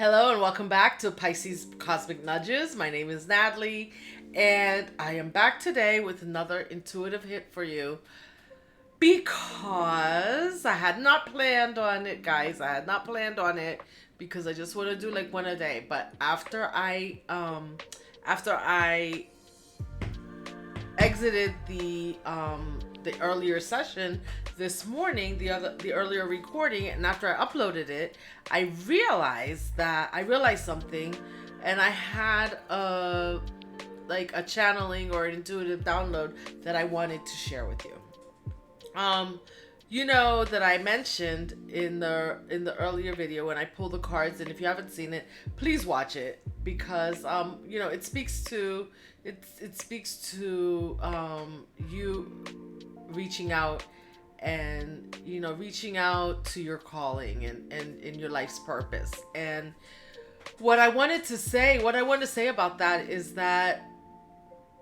Hello and welcome back to Pisces Cosmic Nudges. My name is Natalie and I am back today with another intuitive hit for you because I had not planned on it, guys. I had not planned on it because I just want to do like one a day. But after I exited the earlier session this morning, the earlier recording, and after I uploaded it, I realized something, and I had a channeling or an intuitive download that I wanted to share with you. You know that I mentioned in the earlier video when I pulled the cards, and if you haven't seen it, please watch it because it speaks to you reaching out and reaching out to your calling and in your life's purpose. And what I wanted to say about that is that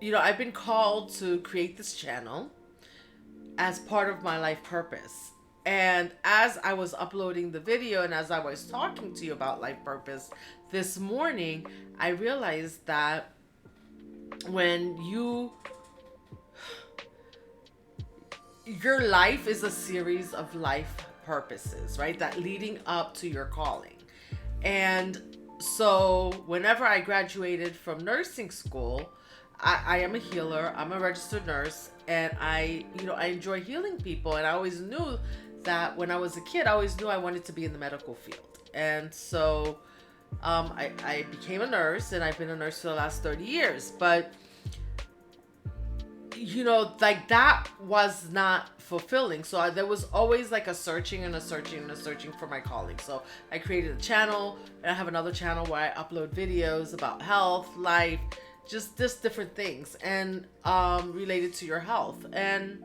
I've been called to create this channel as part of my life purpose. And as I was uploading the video and as I was talking to you about life purpose this morning, I realized that when your life is a series of life purposes, right? That leading up to your calling. And so whenever I graduated from nursing school, I am a healer. I'm a registered nurse, and I enjoy healing people. And I always knew that when I was a kid, I always knew I wanted to be in the medical field. And so I became a nurse, and I've been a nurse for the last 30 years. But like that was not fulfilling. So there was always like a searching and a searching and a searching for my calling. So I created a channel, and I have another channel where I upload videos about health, life, just different things, and related to your health. And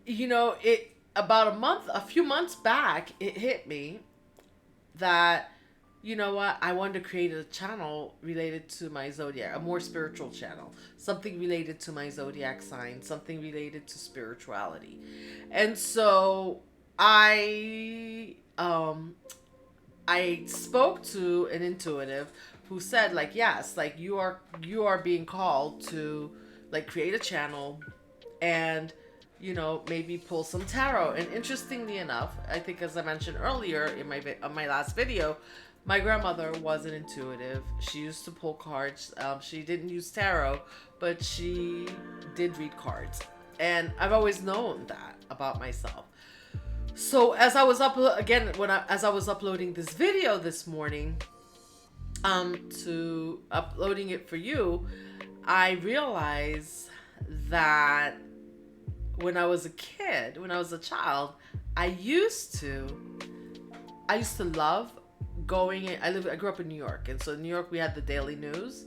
it about a few months back, it hit me that I wanted to create a channel related to my zodiac, a more spiritual channel, something related to my zodiac sign, something related to spirituality. And so I spoke to an intuitive who said, like, yes, like you are being called to like create a channel and maybe pull some tarot. And interestingly enough, I think, as I mentioned earlier in my last video, my grandmother was an intuitive. She used to pull cards. She didn't use tarot, but she did read cards. And I've always known that about myself. So as I was uploading this video this morning, to uploading it for you, I realized that when I was a child, I used to love going in. I grew up in New York, and so in New York we had the Daily News.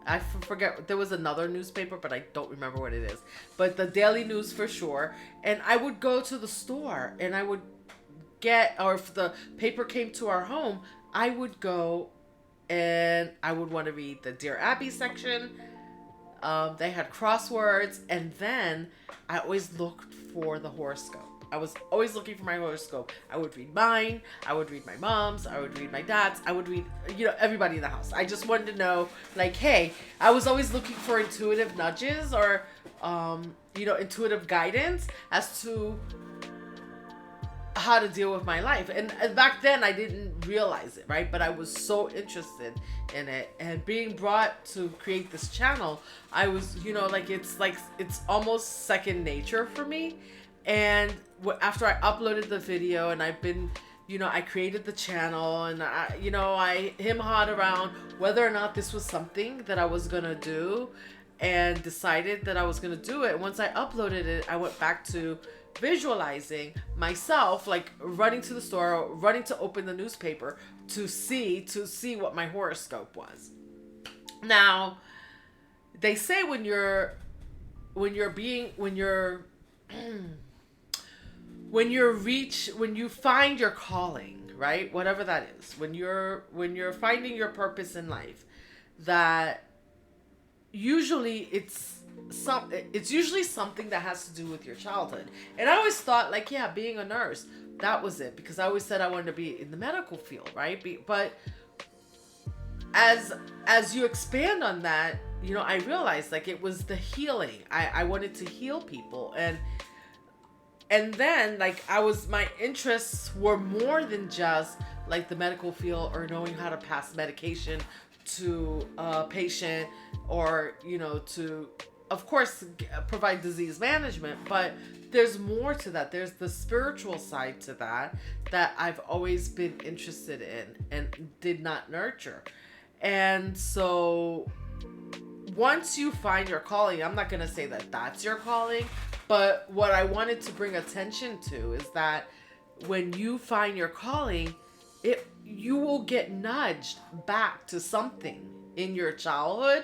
I forget, there was another newspaper, but I don't remember what it is. But the Daily News for sure. And I would go to the store, and I would or if the paper came to our home, I would go and I would want to read the Dear Abby section. They had crosswords, and then I always looked for the horoscope. I was always looking for my horoscope. I would read mine. I would read my mom's. I would read my dad's. I would read, everybody in the house. I just wanted to know, like, hey, I was always looking for intuitive nudges or, intuitive guidance as to how to deal with my life. And back then I didn't realize it, right? But I was so interested in it, and being brought to create this channel, I was, it's almost second nature for me. And after I uploaded the video, and I've been, I created the channel, and I him-hawed around whether or not this was something that I was gonna do, and decided that I was gonna do it. Once I uploaded it, I went back to visualizing myself like running to the store, running to open the newspaper to see what my horoscope was. Now, they say when you find your calling, right? Whatever that is, when you're finding your purpose in life, that usually it's usually something that has to do with your childhood. And I always thought, like, yeah, being a nurse That was it, because I always said I wanted to be in the medical field, right? But as you expand on that, I realized like it was the healing. I wanted to heal people, and then like my interests were more than just like the medical field or knowing how to pass medication to a patient, or to, of course, provide disease management. But there's more to that. There's the spiritual side to that I've always been interested in and did not nurture. And so once you find your calling, I'm not going to say that that's your calling, but what I wanted to bring attention to is that when you find your calling, you will get nudged back to something in your childhood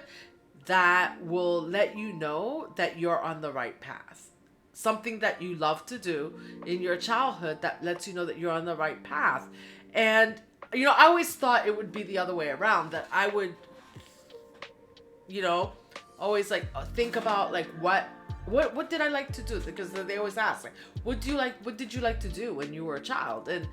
that will let you know that you're on the right path. Something that you love to do in your childhood that lets you know that you're on the right path. And I always thought it would be the other way around, that I would always like think about like what did I like to do, because they always ask like what did you like to do when you were a child? And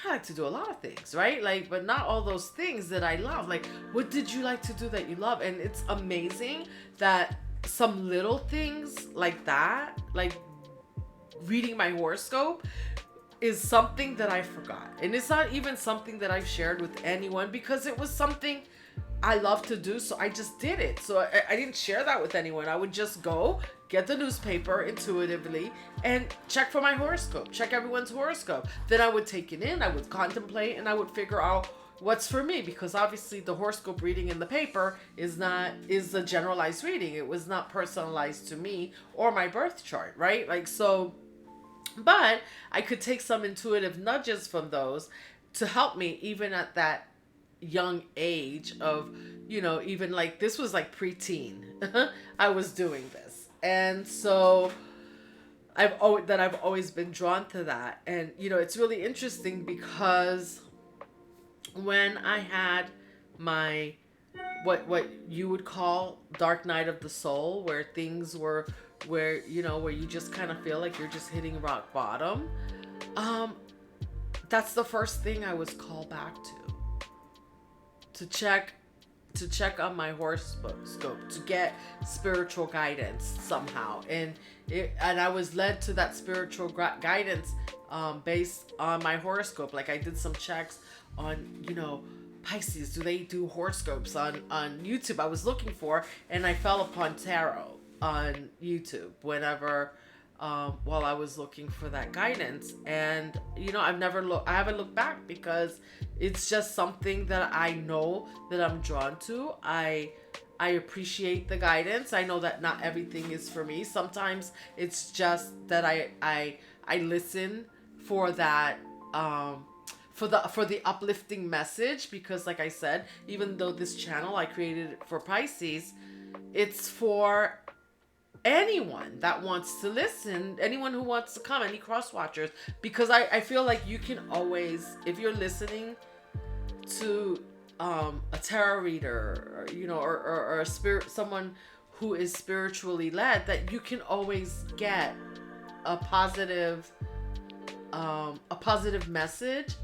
I like to do a lot of things, right? Like, but not all those things that I love. Like, what did you like to do that you love? And it's amazing that some little things like that, like reading my horoscope, is something that I forgot. And it's not even something that I've shared with anyone, because it was something I love to do, so I just did it. So I didn't share that with anyone. I would just go get the newspaper intuitively and check for my horoscope, check everyone's horoscope. Then I would take it in, I would contemplate, and I would figure out what's for me, because obviously the horoscope reading in the paper is a generalized reading. It was not personalized to me or my birth chart, right? Like, so, but I could take some intuitive nudges from those to help me even at that young age of, even like this was like preteen. I was doing this. And so I've always been drawn to that. And it's really interesting, because when I had my what you would call dark night of the soul, where things were where you just kind of feel like you're just hitting rock bottom, that's the first thing I was called back to check on my horoscope, to get spiritual guidance somehow. And I was led to that spiritual guidance based on my horoscope. Like, I did some checks on Pisces, do they do horoscopes on YouTube? I was looking for, and I fell upon tarot on YouTube whenever while I was looking for that guidance. And I haven't looked back, because it's just something that I know that I'm drawn to. I appreciate the guidance. I know that not everything is for me. Sometimes it's just that I listen for that for the uplifting message, because like I said, even though this channel I created it for Pisces, it's for anyone that wants to listen, anyone who wants to come, any cross watchers, because I feel like you can always, if you're listening to a tarot reader, or a spirit, someone who is spiritually led, that you can always get a positive message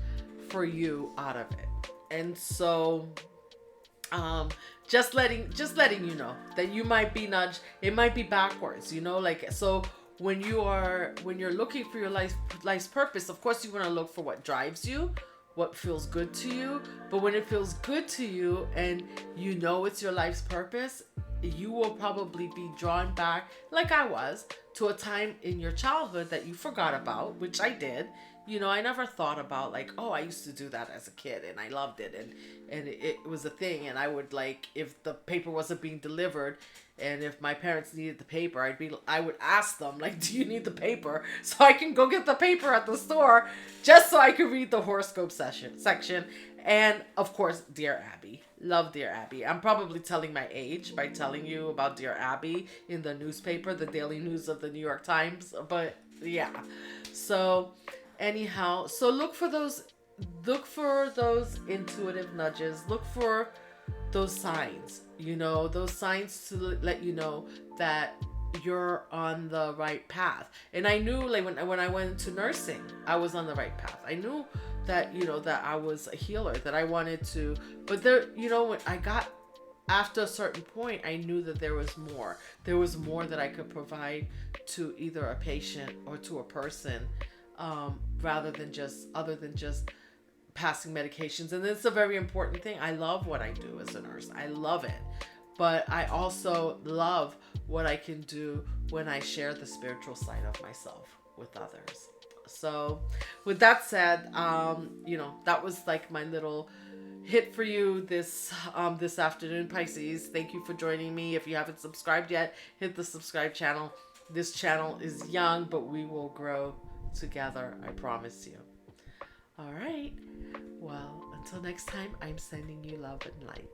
for you out of it. And so just letting you know that you might be nudged. It might be backwards, like, so when you're looking for your life's purpose, of course you want to look for what drives you, what feels good to you. But when it feels good to you and it's your life's purpose, you will probably be drawn back, like I was, to a time in your childhood that you forgot about, which I did. I never thought about like, oh, I used to do that as a kid and I loved it, and it was a thing. And I would, like, if the paper wasn't being delivered, and if my parents needed the paper, I would ask them, like, do you need the paper? So I can go get the paper at the store, just so I could read the horoscope section. And of course, Dear Abby. Love Dear Abby. I'm probably telling my age by telling you about Dear Abby in the newspaper, the Daily News of the New York Times. But yeah, so anyhow, so look for those intuitive nudges. Look for those signs, those signs to let you know that you're on the right path. And I knew, like, when I went to nursing, I was on the right path. I knew that, that I was a healer, that I wanted to, but there, when I got, after a certain point, I knew that there was more. There was more that I could provide to either a patient or to a person, other than just passing medications. And it's a very important thing. I love what I do as a nurse. I love it. But I also love what I can do when I share the spiritual side of myself with others. So with that said, that was like my little hit for you this afternoon, Pisces. Thank you for joining me. If you haven't subscribed yet, hit the subscribe channel. This channel is young, but we will grow together. I promise you. All right. Well, until next time, I'm sending you love and light.